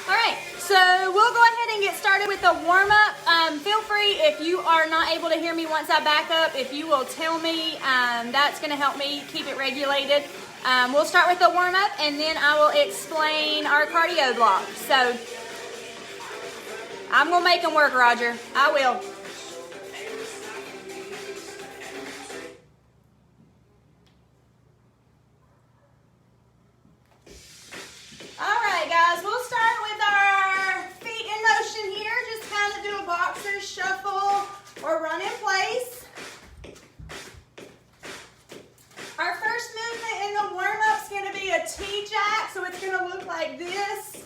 All right, so we'll go ahead and get started with the warm-up. Feel free, if you are not able to hear me once I back up, if you will tell me, that's gonna help me keep it regulated. We'll start with the warm-up and then I will explain our cardio block. So I'm gonna make them work, Roger. I will. All right, guys, we'll start with our feet in motion here. Just kind of do a boxer shuffle or run in place. Our first movement in the warm-up is going to be a T-jack, so it's going to look like this,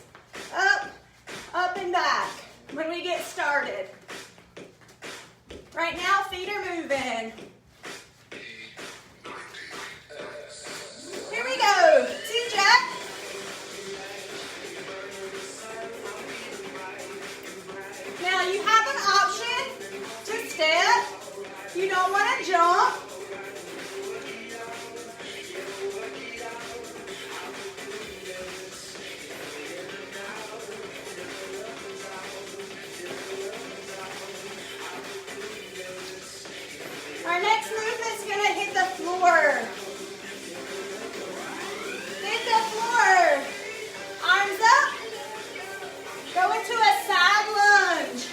up and back when we get started. Right now, feet are moving. Here we go, T-jack. Now you have an option to step. You don't want to jump. Our next movement is going to hit the floor. Hit the floor. Arms up. Go into a side lunge.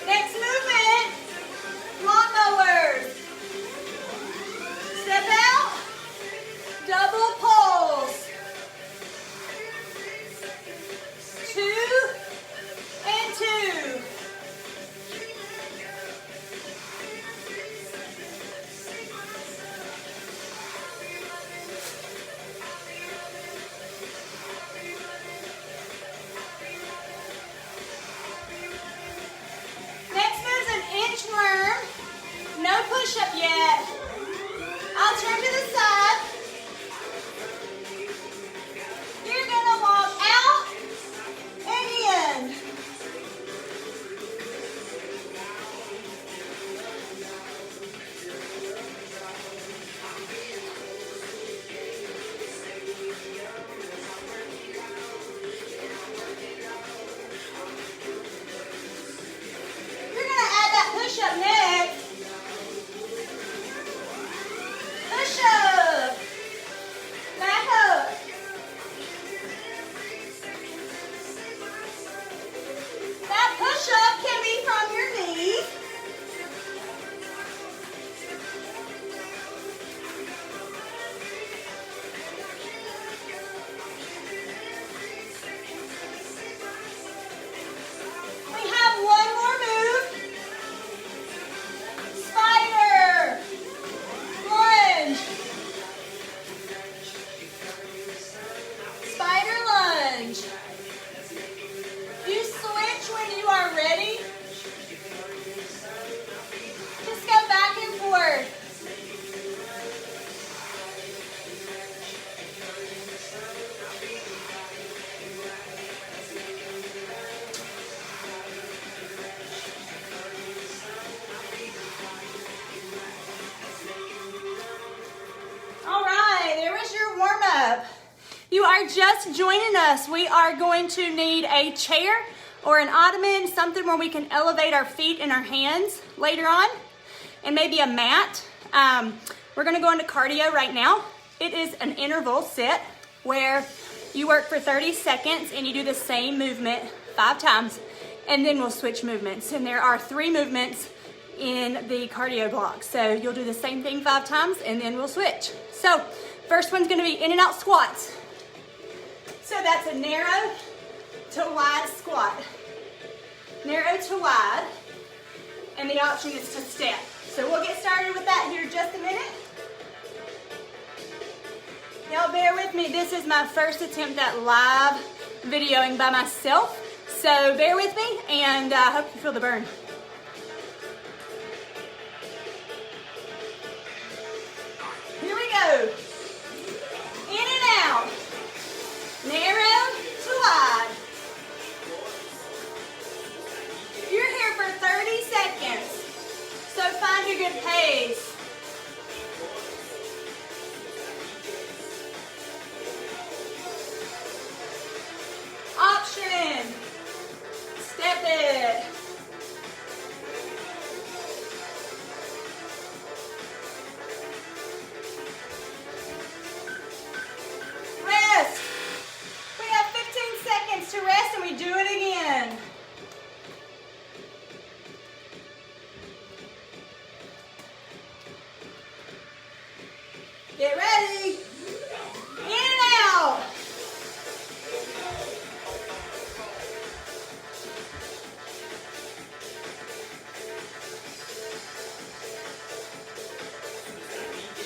Next movement, lawnmowers. Step out, double pulse. 2 and 2. Next move's an inchworm. No push-up yet. I'll turn to the side. You're gonna walk out and in. You're gonna add that push-up next. Push-up. Back up. That push-up can be from your knees. We have one more move. Spider. Lunge. Spider lunge. You switch when you are ready. Just go back and forth. All right, there was your warm-up. You are just joining us. We are going to need a chair or an ottoman, something where we can elevate our feet and our hands later on, and maybe a mat. We're gonna go into cardio right now. It is an interval sit where you work for 30 seconds and you do the same movement 5 times, and then we'll switch movements. And there are 3 movements in the cardio block. So you'll do the same thing 5 times and then we'll switch. So first one's gonna be in and out squats. So that's a narrow to wide squat. Narrow to wide, and the option is to step. So we'll get started with that here in just a minute. Y'all bear with me, this is my first attempt at live videoing by myself. So bear with me, and I hope you feel the burn. Here we go. In and out. Get ready. In and out.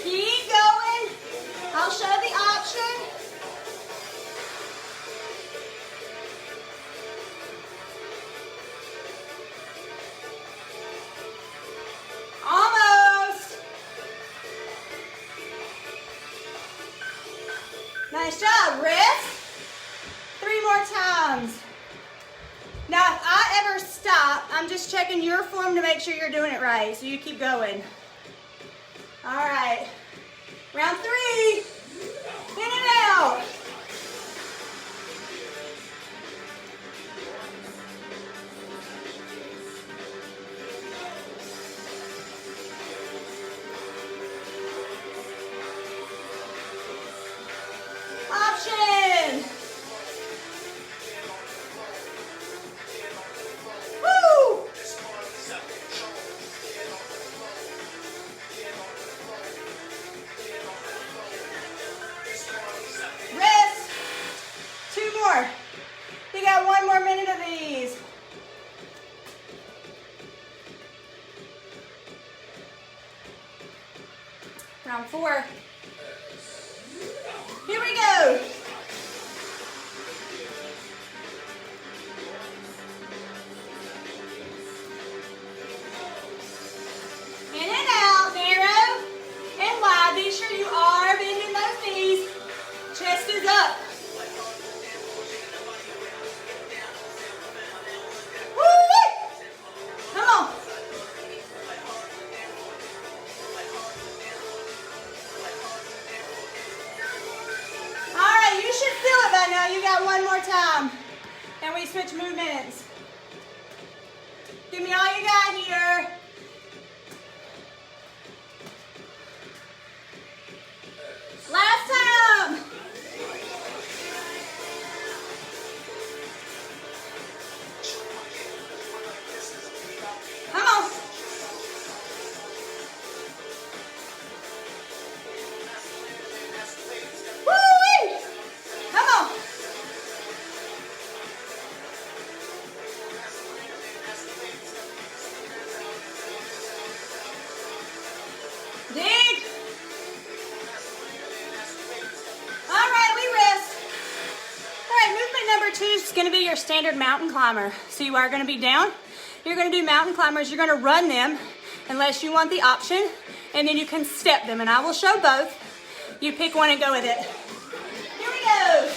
Keep going. I'll show the option. Almost. Nice job. Rest. 3 more times. Now, if I ever stop, I'm just checking your form to make sure you're doing it right. So you keep going. All right. Round 3. In and out. Option. Woo! Rest. 2 more. You got 1 more minute of these. Round 4. Here we go. In and out, narrow and wide. Be sure you are bending those knees. Chest is up. Woo! Come on. All right, you should feel it by now. You got 1 more time. And we switch movements. Give me all you got here. Last time. Come on. Woo-wee. Come on. Dig. All right, we rest. All right, movement number 2 is going to be your standard mountain climber. So you are going to be down. You're going to do mountain climbers. You're going to run them unless you want the option, and then you can step them, and I will show both. You pick one and go with it. Here we go.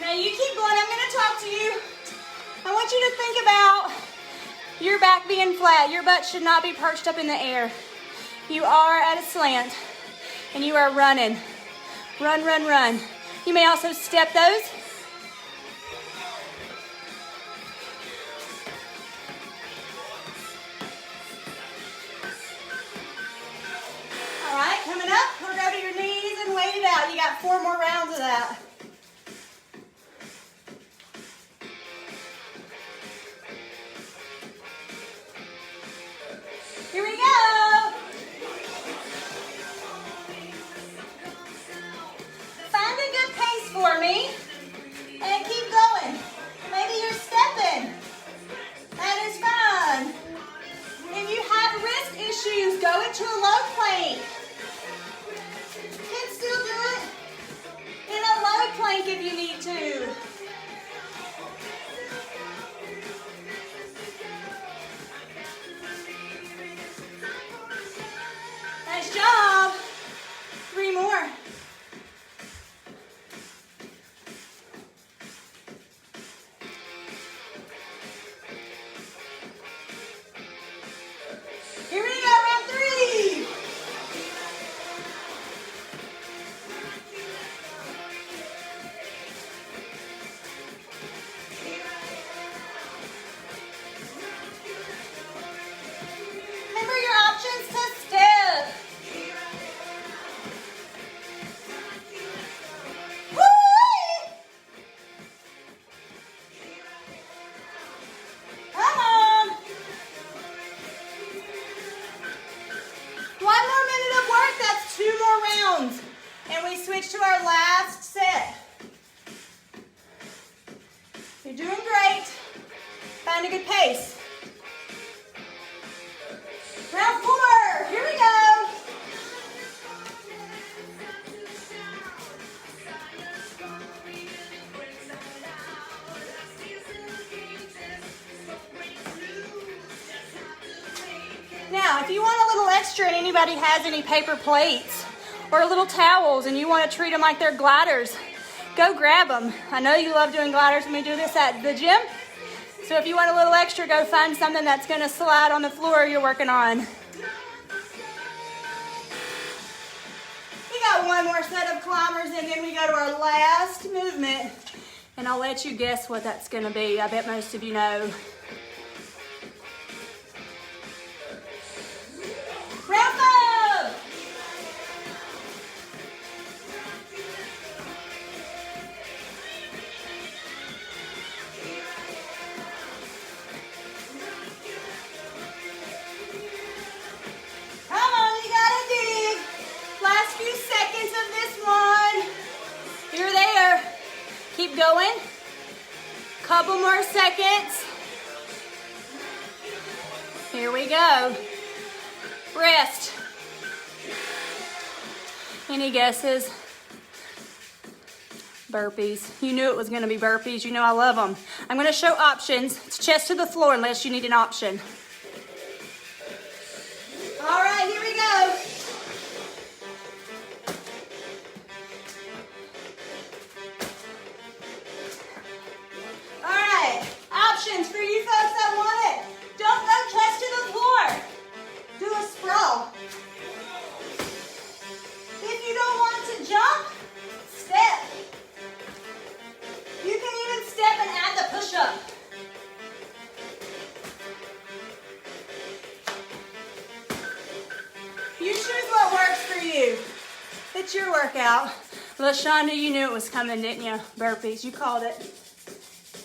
Now you keep going. I'm going to talk to you. I want you to think about your back being flat. Your butt should not be perched up in the air. You are at a slant, and you are running. Run, run, run. You may also step those. All right, coming up, we'll go to your knees and wait it out. You got 4 more rounds of that. Here we go. Find a good pace for me and keep going. Maybe you're stepping. That is fine. If you have wrist issues, go into a low plank. You can still do it in a low plank if you need to. Nice job. 3 more. Here we go, round 3. Remember your options to step. Woo-wee! Come on. rounds. And we switch to our last set. You're doing great. Find a good pace. Round 4, here we go. Now, if you want a little extra and anybody has any paper plates or little towels and you want to treat them like they're gliders, go grab them. I know you love doing gliders when we do this at the gym. So if you want a little extra, go find something that's going to slide on the floor you're working on. We got one more set of climbers and then we go to our last movement. And I'll let you guess what that's going to be. I bet most of you know. Round 5. Come on, you gotta dig. Last few seconds of this one. You're there. Keep going. Couple more seconds. Here we go. Rest. Any guesses? Burpees. You knew it was going to be burpees. You know I love them. I'm going to show options. It's chest to the floor unless you need an option. All right, here we go. All right, options for you folks that want it. Don't go chest to the floor. Do a sprawl. If you don't want to jump, step. You can even step and add the push-up. You choose what works for you. It's your workout. LaShonda, you knew it was coming, didn't you? Burpees, you called it.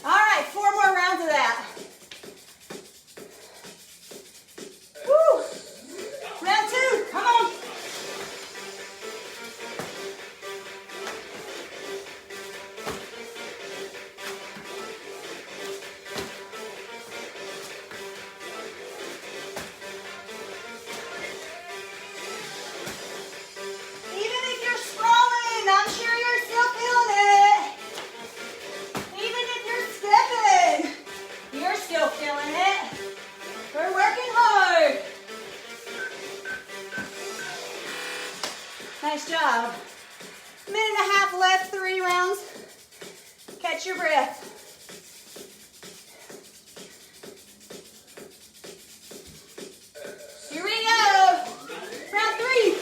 All right, 4 more rounds of that. Woo! Round 2, come on. Even if you're sprawling, I'm sure you're still feeling it. Even if you're stepping, you're still feeling it. We're working hard. Nice job. Minute and a half left, 3 rounds. Catch your breath. Here we go. Round 3.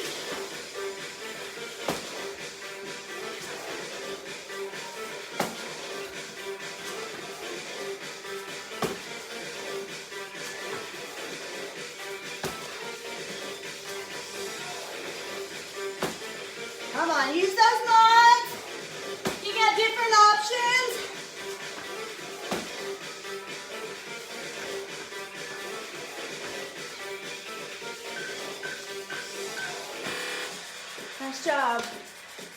Come on, use those mods. You got different options. Nice job.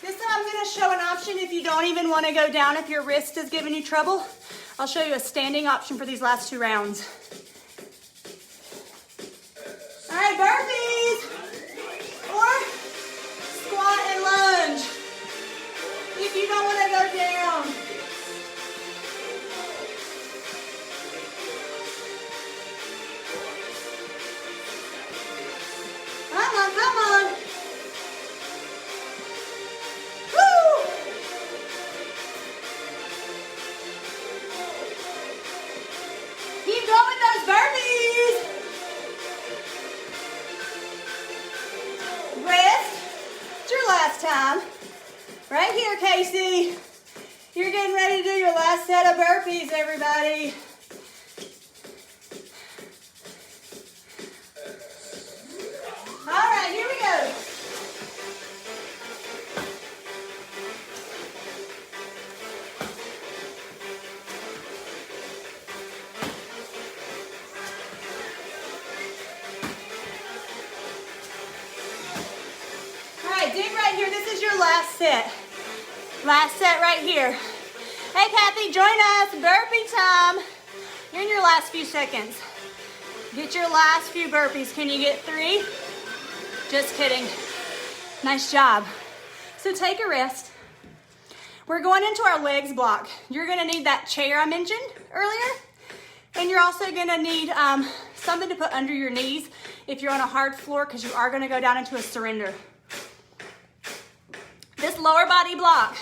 This time I'm going to show an option if you don't even want to go down, if your wrist is giving you trouble. I'll show you a standing option for these last 2 rounds. All right, burpees. Or squat and lunge. If you don't want to go down. Come on, come on. Woo! Keep going with those burpees. Rest. It's your last time. Right here, Casey. You're getting ready to do your last set of burpees, everybody. All right, here we go. All right, right, dig right here. This is your last set. Last set right here. Hey, Kathy, join us. Burpee time. You're in your last few seconds. Get your last few burpees. Can you get 3? Just kidding. Nice job. So take a rest. We're going into our legs block. You're gonna need that chair I mentioned earlier. And you're also gonna need something to put under your knees if you're on a hard floor, because you are gonna go down into a surrender. This lower body block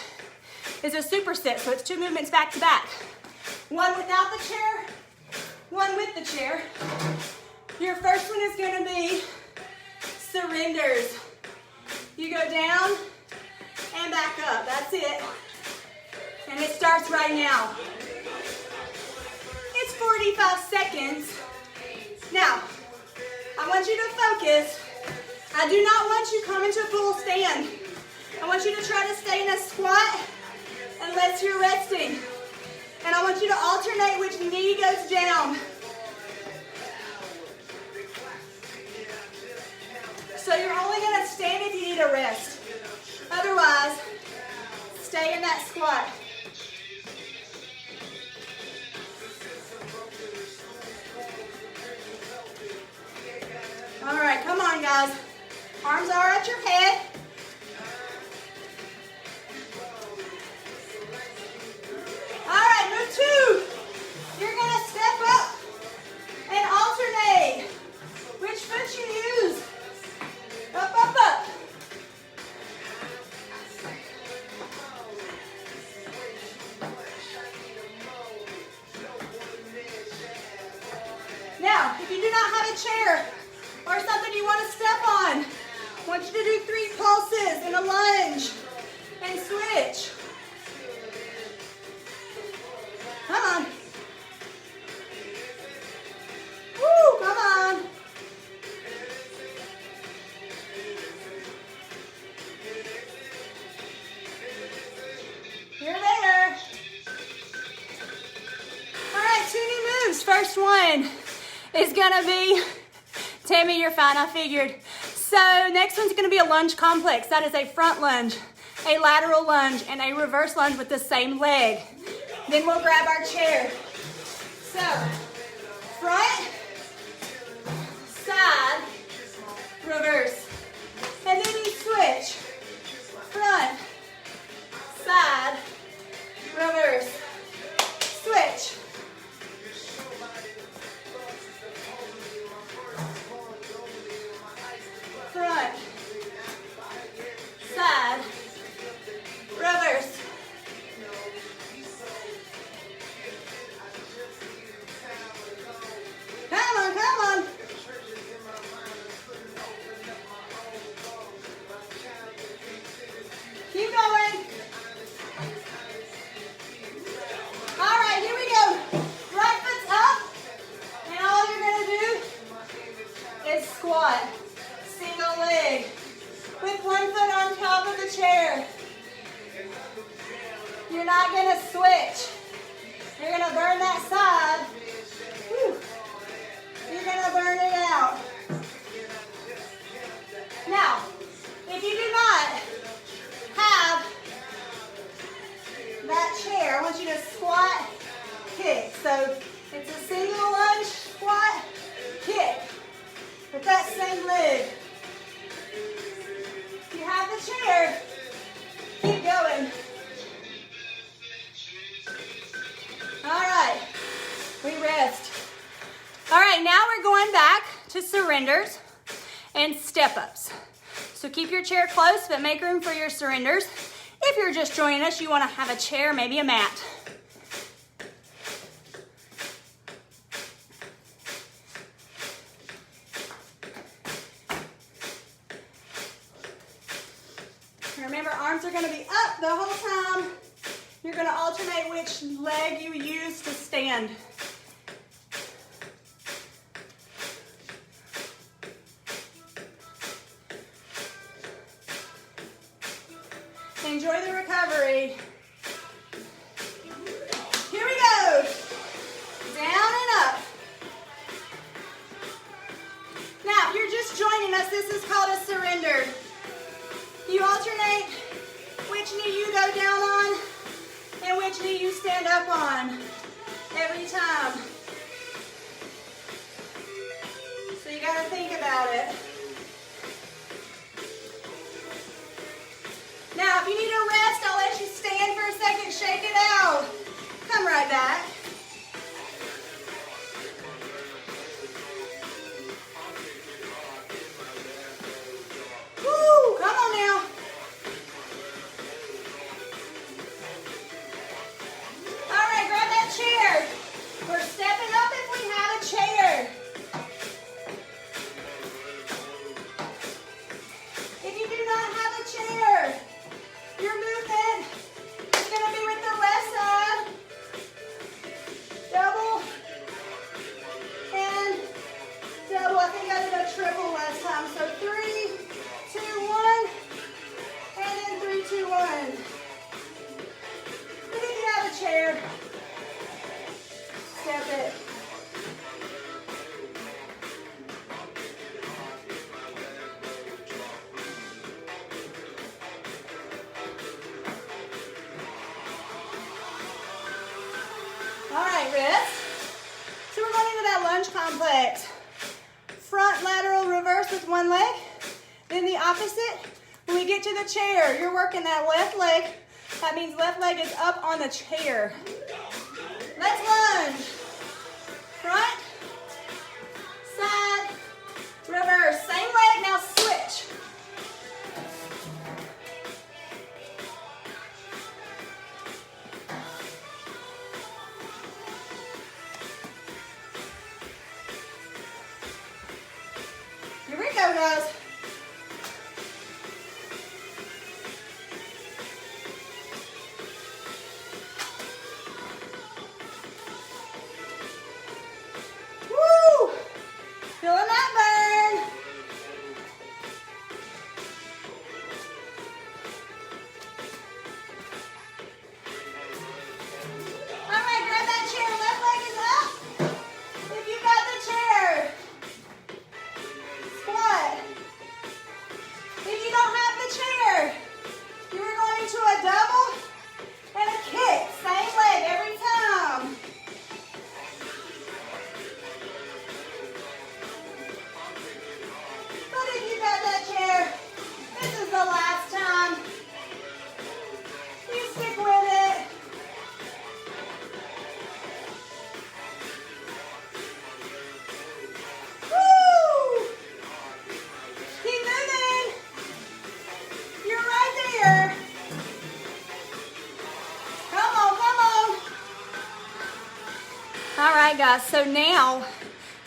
is a superset, so it's 2 movements back to back. One without the chair, one with the chair. Your first one is gonna be surrenders. You go down and back up, that's it. And it starts right now. It's 45 seconds. Now, I want you to focus. I do not want you to come into a full stand. I want you to try to stay in a squat unless you're resting. And I want you to alternate which knee goes down. So you're only gonna stand if you need a rest. Otherwise, stay in that squat. All right, come on, guys. Arms are at your head. All right, move 2. You're gonna step up and alternate. Which foot you use? Up, up, up. Now, if you do not have a chair or something you want to step on, I want you to do 3 pulses in a lunge and switch. Come on. Woo, come on. You're there. All right, 2 new moves. First one is gonna be, Tammy, you're fine, I figured. So next one's gonna be a lunge complex. That is a front lunge, a lateral lunge, and a reverse lunge with the same leg. Then we'll grab our chair. So, front, side, reverse. And then you switch. Front, side, reverse. Switch. Front, side, reverse. Come on, come on. Keep going. All right, here we go. Right foot's up, and all you're gonna do is squat. Single leg with one foot on top of the chair. You're not gonna switch. You're gonna burn that side. Whew. You're gonna burn it out. Now, if you do not have that chair, I want you to squat, kick. So it's a single lunge, squat, kick with that same leg. If you have the chair, keep going. All right, we rest. All right, now we're going back to surrenders and step-ups. So keep your chair close, but make room for your surrenders. If you're just joining us, you want to have a chair, maybe a mat. Remember, arms are going to be up the whole time. You're going to alternate which leg you use to stand. Enjoy the recovery. Here we go. Down and up. Now, if you're just joining us, this is called a surrender. You You alternate which knee you go down on and which knee you stand up on every time. So you gotta think about it. Now, if you need a rest, I'll let you stand for a second, shake it out. Come right back. Woo, come on now. All right, grab that chair. We're stepping up if we have a chair. If you do not have a chair, your movement is going to be with the left side. Double and double. I think I did a triple last time. So 3, 2, 1, and then 3, 2, 1. But if you have a chair, step it. All right, wrist. So we're going into that lunge complex. Front lateral reverse with one leg. Then the opposite. When we get to the chair, you're working that left leg. That means left leg is up on the chair. Let's lunge. Front, side, reverse. Same leg, now switch. Here we go, guys. Woo! Feeling that burn. All right, grab that chair. Left leg is up. If you got the chair. Squat. If you don't have the chair, you are going into a double and a kick. Same leg every time. But if you got that chair, this is the last time. You stick with it. Woo! Keep moving. You're right there. Come on, come on. All right, guys, so now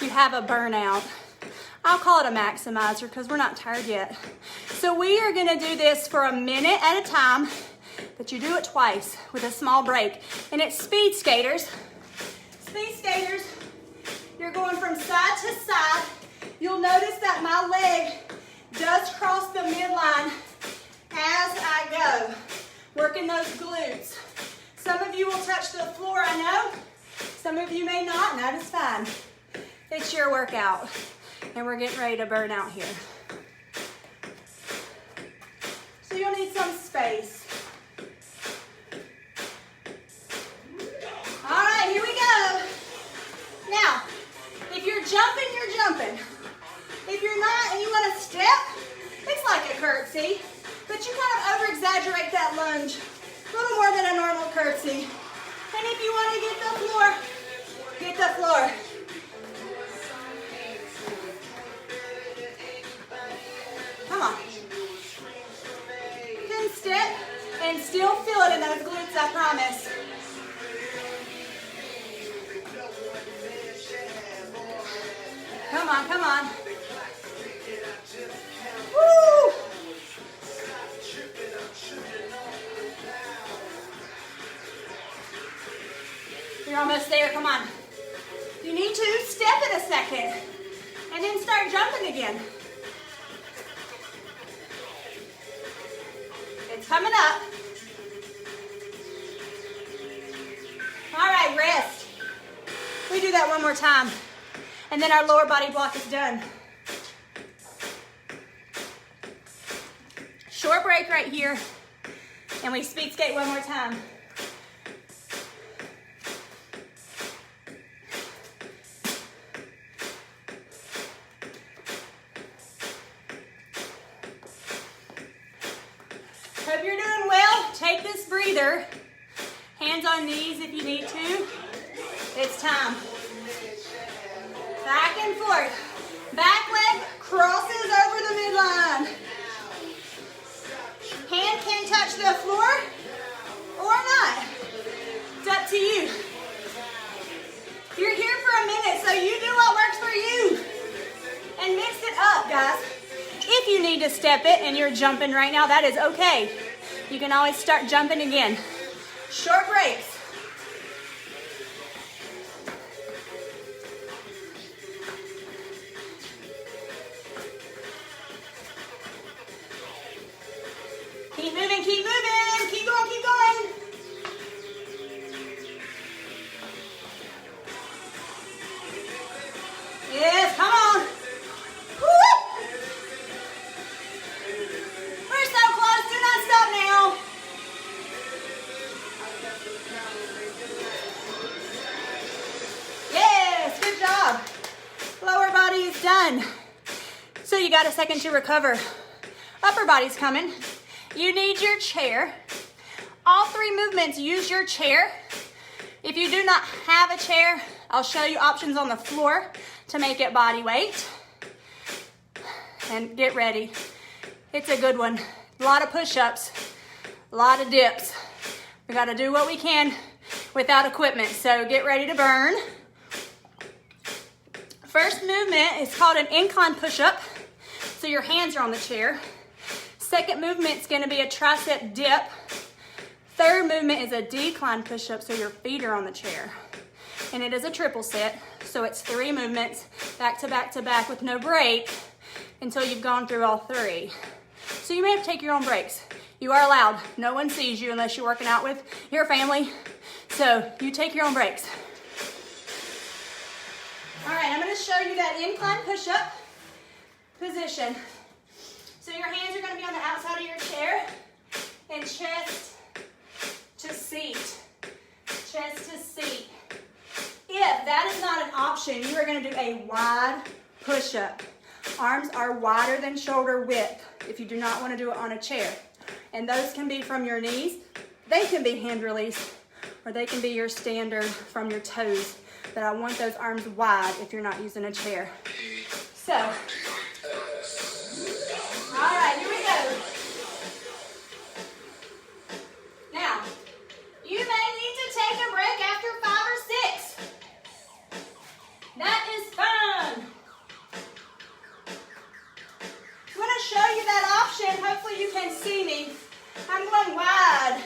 you have a burnout. I'll call it a maximizer because we're not tired yet. So we are gonna do this for a minute at a time, but you do it twice with a small break. And it's speed skaters. Speed skaters, you're going from side to side. You'll notice that my leg does cross the midline as I go, working those glutes. Some of you will touch the floor, I know. Some of you may not, and that is fine. It's your workout, and we're getting ready to burn out here. So you'll need some space. All right, here we go. Now, if you're jumping, you're jumping. If you're not and you want to step, it's like a curtsy, but you kind of over-exaggerate that lunge. A little more than a normal curtsy. And if you want to get the floor, get the floor. Come on. You can step and still feel it in those glutes, I promise. Come on, come on. Woo! You're almost there, come on. You need to step it a second and then start jumping again. It's coming up. All right, rest. We do that one more time, and then our lower body block is done. Short break right here, and we speed skate one more time. Hope you're doing well. Take this breather. Hands on knees if you need to. It's time. Back and forth. Back leg crosses over the midline. Hand can touch the floor or not. It's up to you. You're here for a minute, so you do what works for you. And mix it up, guys. If you need to step it and you're jumping right now, that is okay. You can always start jumping again. Short breaks. Keep moving, keep moving. Keep going, keep going. Yes, come on. Woo! We're so close. Do not stop now. Yes, good job. Lower body is done. So you got a second to recover. Upper body's coming. You need your chair. All three movements, use your chair. If you do not have a chair, I'll show you options on the floor to make it body weight. And get ready. It's a good one. A lot of push-ups, a lot of dips. We gotta do what we can without equipment, so get ready to burn. First movement is called an incline push-up, so your hands are on the chair. Second movement is going to be a tricep dip. Third movement is a decline push-up, so your feet are on the chair. And it is a triple set, so it's 3 movements back to back to back with no break until you've gone through all 3. So you may have to take your own breaks. You are allowed. No one sees you unless you're working out with your family. So you take your own breaks. All right, I'm going to show you that incline push-up position. So your hands are going to be on the outside of your chair and chest to seat. Chest to seat. If that is not an option, you are going to do a wide push-up. Arms are wider than shoulder width if you do not want to do it on a chair. And those can be from your knees. They can be hand release, or they can be your standard from your toes. But I want those arms wide if you're not using a chair. So, all right, here we go. Now, you may need to take a break after 5 or 6. That is fine. I'm going to show you that option. Hopefully you can see me. I'm going wide.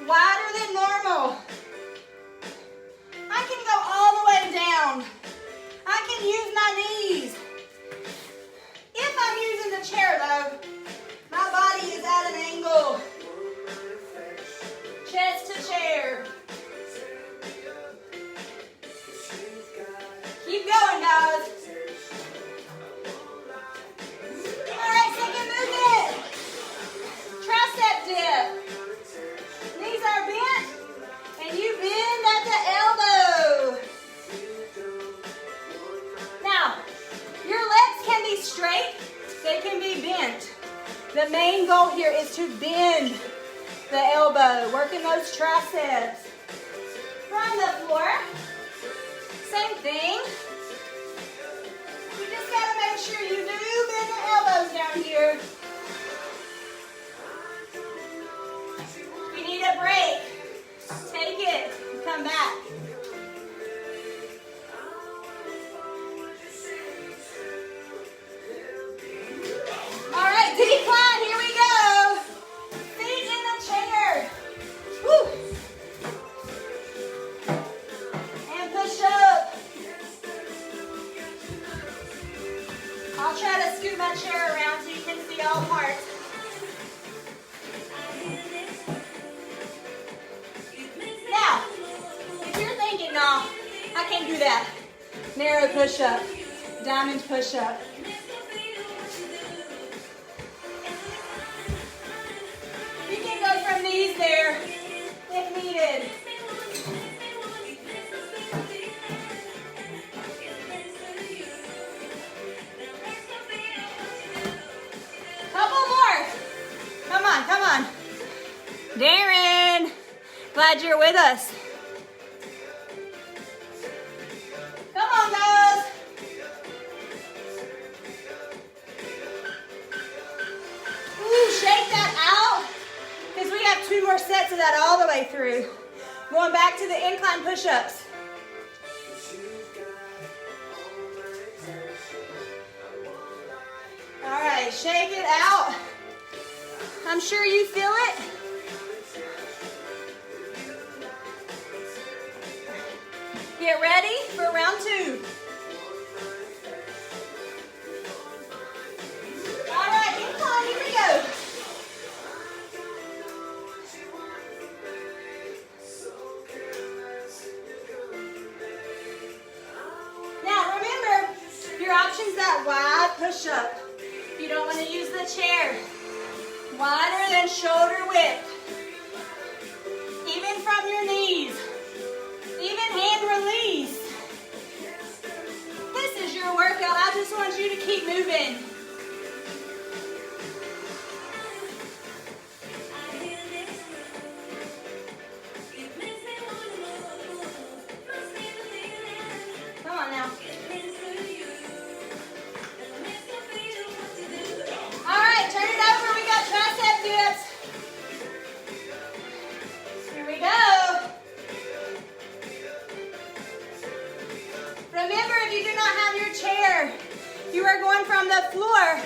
Wider than normal. I can go all the way down. I can use my knees. If I'm using the chair though, my body is at an angle. Chest to chair. Keep going, guys. All right, second movement. Tricep dip. Knees are bent, and you bend at the elbow. Now, your legs can be straight, they can be bent. The main goal here is to bend the elbow, working those triceps. From the floor, same thing. You just gotta make sure you do bend the elbows down here. If you need a break, take it and come back. All right, decline, here we go. Feet in the chair. Woo. And push up. I'll try to scoot my chair around so you can see all parts. Now, if you're thinking, no, I can't do that. Narrow push-up, diamond push-up. did. Couple more. Come on, come on. Darren, glad you're with us. Come on, guys. Ooh, shake that out, because we have 2 more sets of that all the way through. Going back to the incline push-ups. All right, shake it out. I'm sure you feel it. Get ready for round 2. All right, incline, here we go. Now remember, your option's that wide push-up. You don't want to use the chair. Wider than shoulder width. Even from your knees. Even hand release. This is your workout. I just want you to keep moving. Come on now. All right, turn it over. We got tricep dips. Here we go. Remember, if you do not have your chair, you are going from the floor.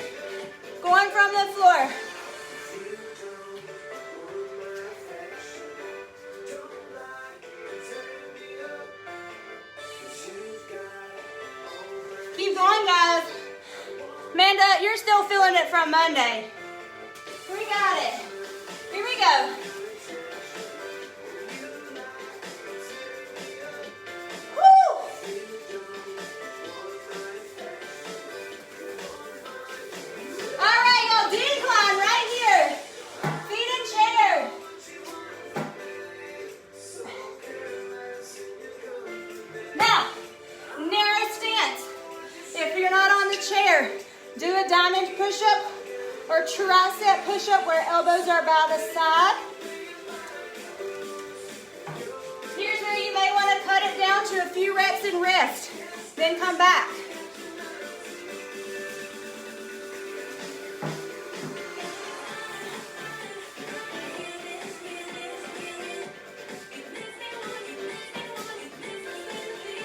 Going from the floor. Keep going, guys. Amanda, you're still feeling it from Monday. We got it. Here we go. Do a diamond push-up or tricep push-up where elbows are by the side. Here's where you may want to cut it down to a few reps and rest. Then come back.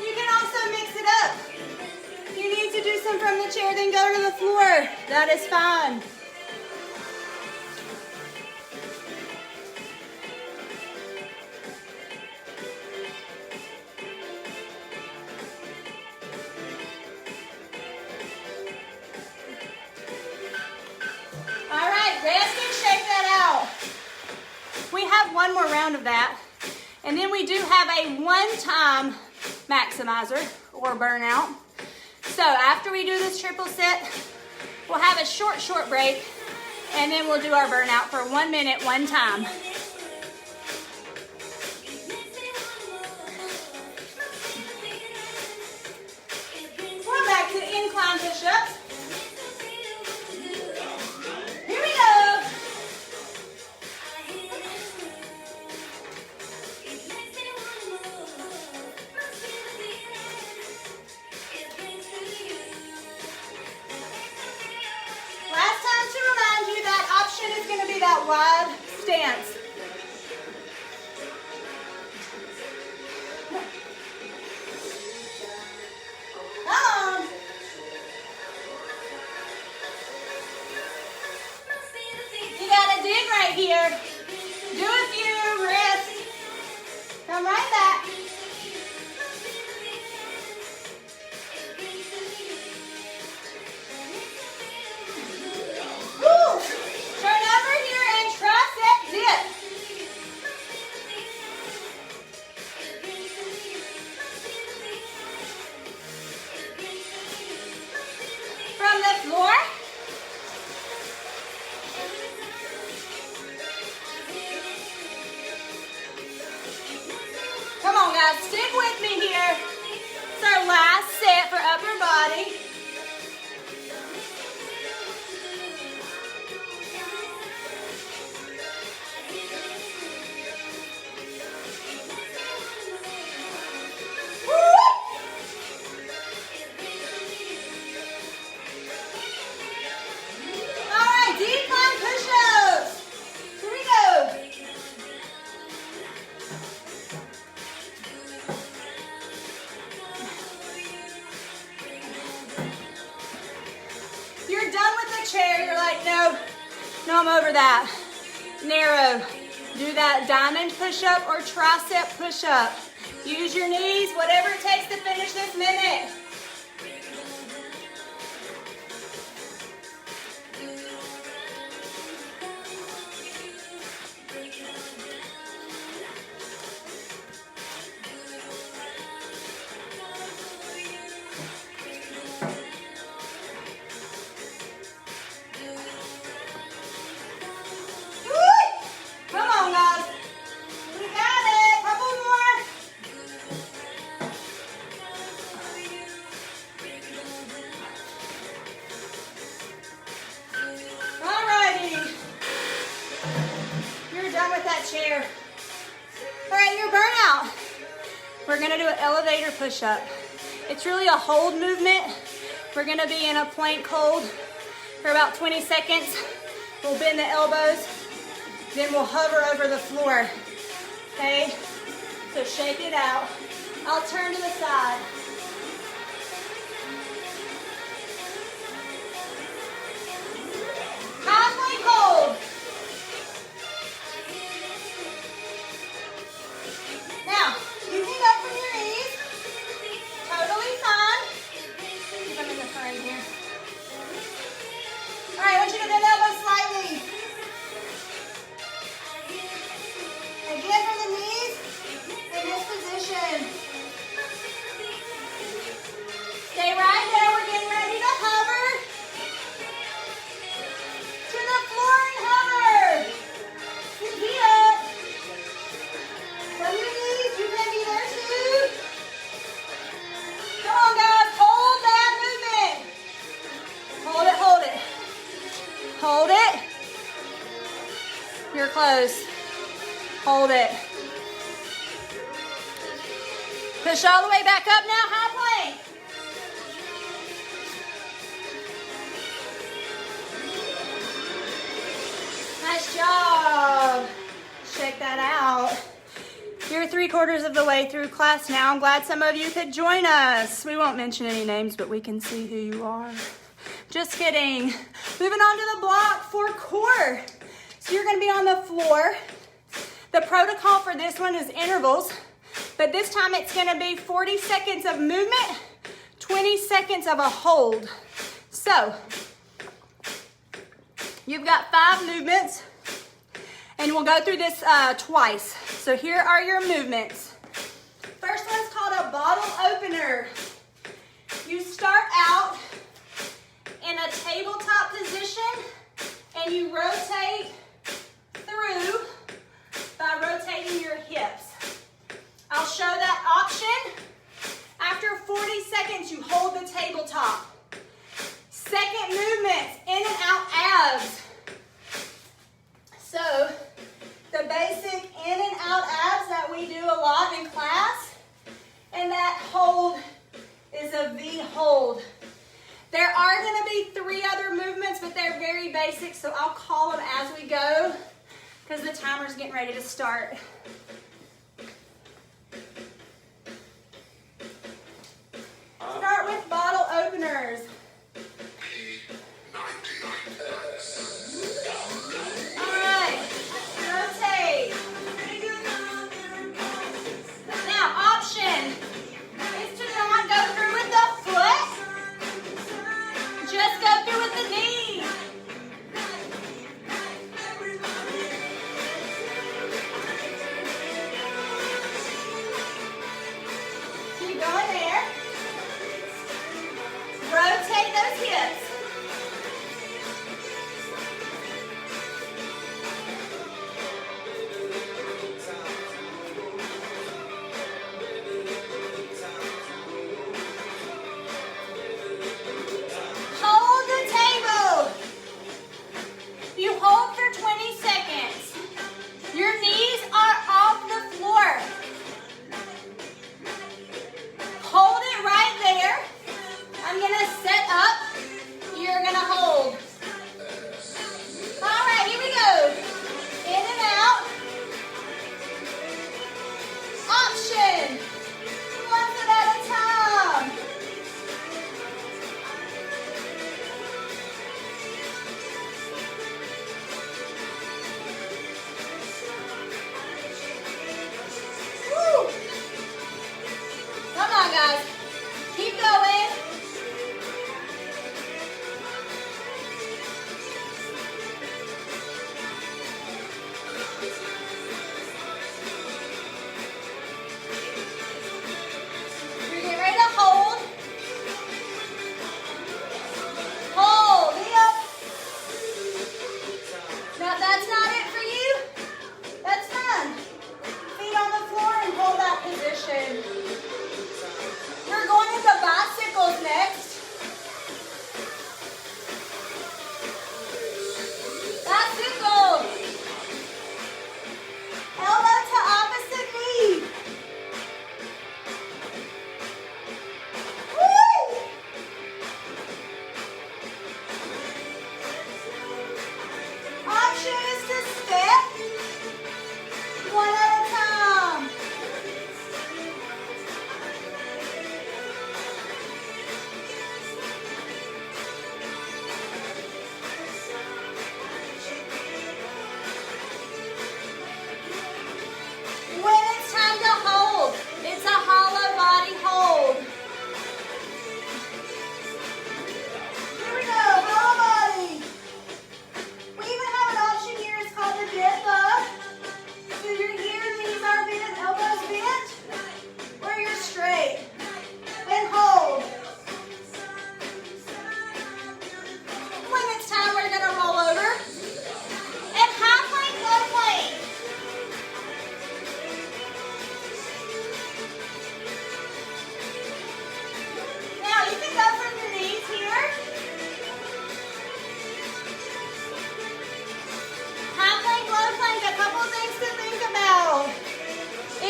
You can also mix it up. To do some from the chair, then go to the floor. That is fine. All right, rest and shake that out. We have 1 more round of that. And then we do have a one-time maximizer or burnout. So after we do this triple set, we'll have a short break, and then we'll do our burnout for 1 minute, one time. We're back to incline push-ups. Here we go. Is going to be that wide stance. Come on. You got to dig right here. Do a few, rest. Come right back. Woo! Turn over here and tricep dip. From the floor. the chair, you're like, no, I'm over that. Narrow. Do that diamond push-up or tricep push-up. Use your knees, whatever it takes to finish this minute. Chair. All right, your burnout. We're gonna do an elevator push-up. It's really a hold movement. We're gonna be in a plank hold for about 20 seconds. We'll bend the elbows, then we'll hover over the floor. Okay, so shake it out. I'll turn to the side. High plank hold. Now, you can go from your knees, totally fine. I'm in the front here. All right, I want you to bend the elbows slightly. Again from the knees, in this position. Stay right there, we're getting ready to hover. To the floor and hover. Your feet up. From your knees, you can be there too. Come on, guys, hold that movement. Hold it, hold it. Hold it. You're close. Hold it. Push all the way back up now, high plank. Nice job. Shake that out. You're 3/4 of the way through class now. I'm glad some of you could join us. We won't mention any names, but we can see who you are. Just kidding. Moving on to the block for core. So you're gonna be on the floor. The protocol for this one is intervals, but this time it's gonna be 40 seconds of movement, 20 seconds of a hold. So, you've got 5 movements, and we'll go through this twice. So here are your movements. First one's called a bottle opener. You start out in a tabletop position, and you rotate through by rotating your hips. I'll show that option. After 40 seconds, you hold the tabletop. Second movement, in and out abs. So, the basic in and out abs that we do a lot in class, and that hold is a V hold. There are going to be 3 other movements, but they're very basic, so I'll call them as we go because the timer's getting ready to start. Start with bottle openers. P90X. All right, rotate. Now, option is to not go through with the foot, just go through with the knee. Keep going there. Rotate.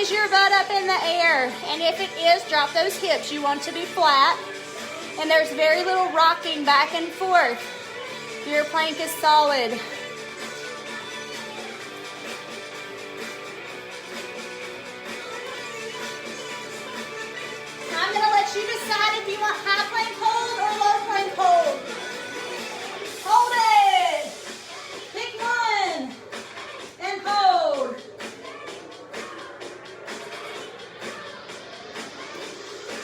Raise your butt up in the air. And if it is, drop those hips. You want to be flat. And there's very little rocking back and forth. Your plank is solid. I'm going to let you decide if you want high plank hold or low plank hold. Hold it. Pick one and hold.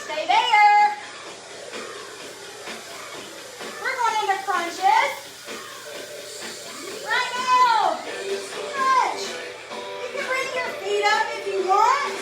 Stay there. We're going into crunches. Right now. Crunch. You can bring your feet up if you want.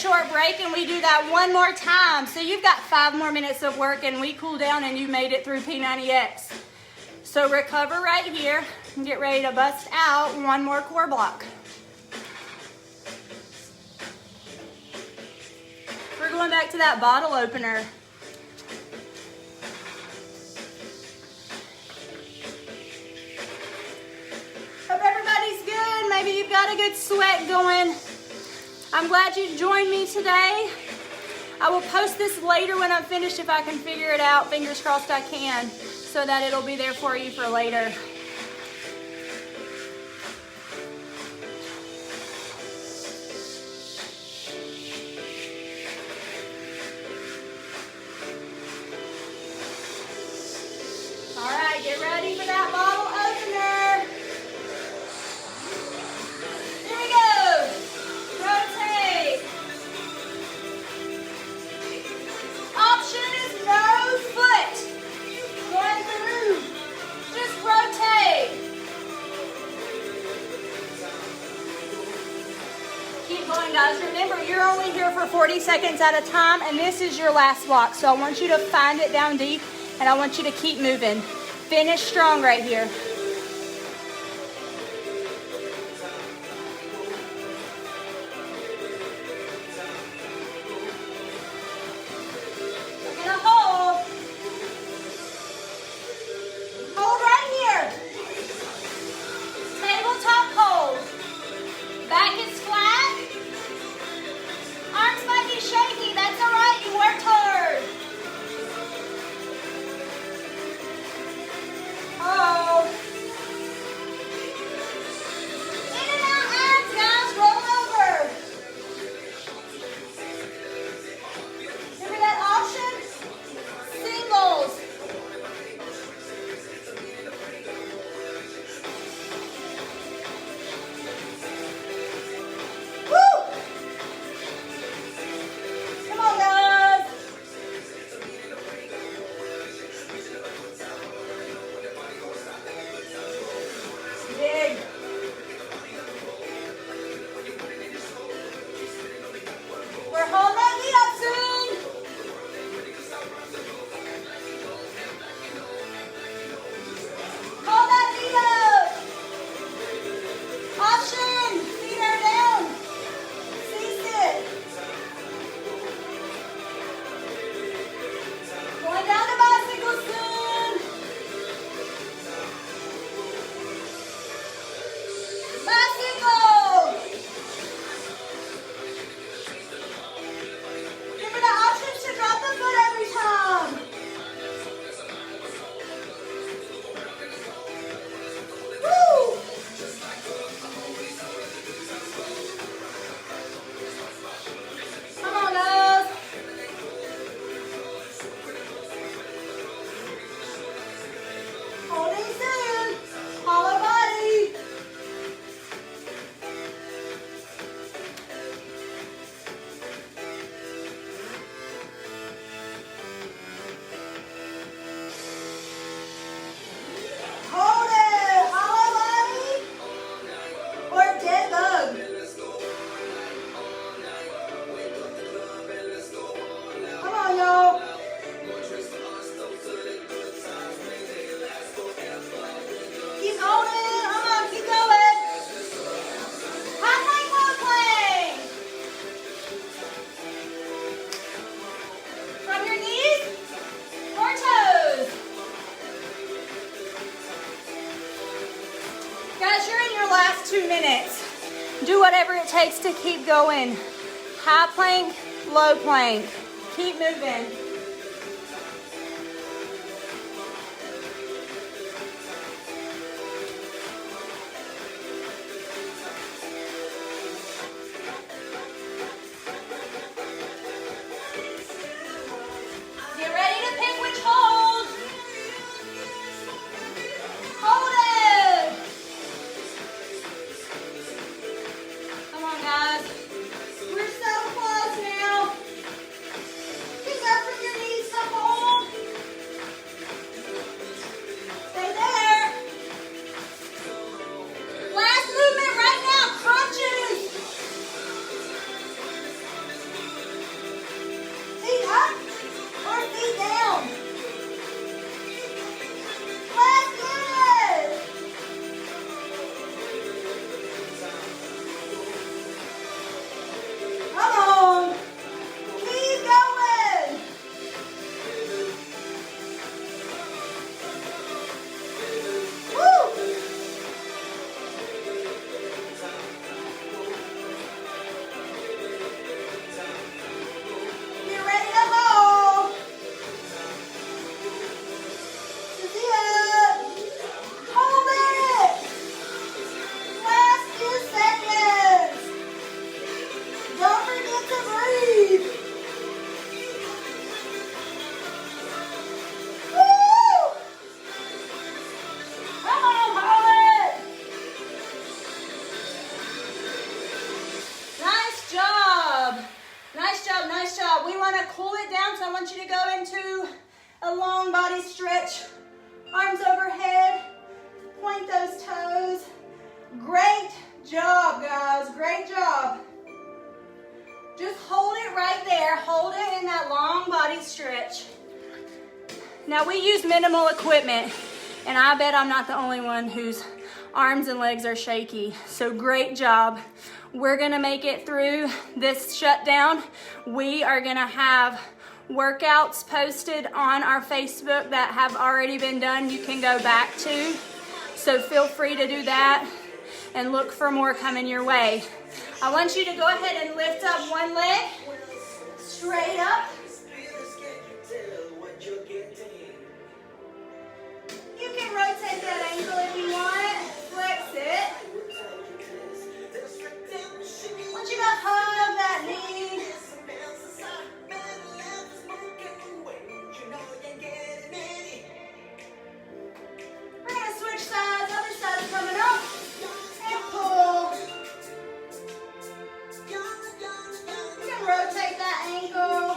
Short break and we do that one more time. So you've got 5 more minutes of work and we cool down and you made it through P90X. So recover right here and get ready to bust out one more core block. We're going back to that bottle opener. Hope everybody's good. Maybe you've got a good sweat going. I'm glad you joined me today. I will post this later when I'm finished if I can figure it out. Fingers crossed I can, so that it'll be there for you for later. All right, get ready for that bottle opener. Here we go. Rotate. Option is no foot going through. Just rotate. Keep going, guys. Remember, you're only here for 40 seconds at a time, and this is your last block. So I want you to find it down deep, and I want you to keep moving. Finish strong right here. Oh. Guys, you're in your last 2 minutes. Do whatever it takes to keep going. High plank, low plank. Keep moving. Get ready to pick which hold. Hold it. Come on, guys. We're so close now. Pick up from your knees to hold. Stay there. Last movement right now, crunches. Feet up or feet down. Last good. Come on. Keep going. Woo. Get ready to hold. Cynthia, hold it. Last few seconds. Don't forget to breathe. Woo! Come on, hold it. Nice job. Nice job, nice job. We want to cool it down, so I want you to go into a long body stretch. Arms overhead. Point those toes. Great job, guys. Great job. Just hold it right there. Hold it in that long body stretch. Now we use minimal equipment, and I bet I'm not the only one whose arms and legs are shaky. So great job. We're gonna make it through this shutdown. We are gonna have workouts posted on our Facebook that have already been done. You can go back to. So feel free to do that and look for more coming your way. I want you to go ahead and lift up one leg, straight up. You can rotate that ankle if you want, flex it. I want you to hug that knee. We're gonna switch sides, other side is coming up, and pull. You can rotate that ankle.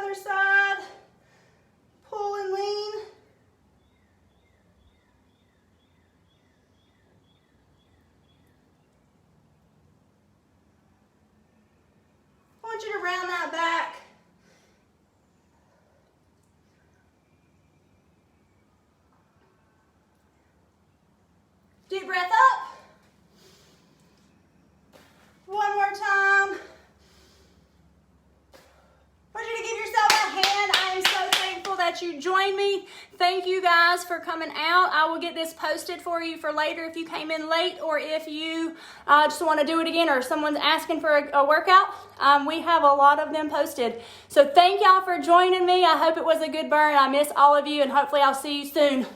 other side. Pull and lean. I want you to round that back. Deep breath up. One more time. I want you to give yourself a hand. I am so thankful that you joined me. Thank you guys for coming out. I will get this posted for you for later if you came in late, or if you just want to do it again, or someone's asking for a workout. We have a lot of them posted. So thank y'all for joining me. I hope it was a good burn. I miss all of you, and hopefully I'll see you soon.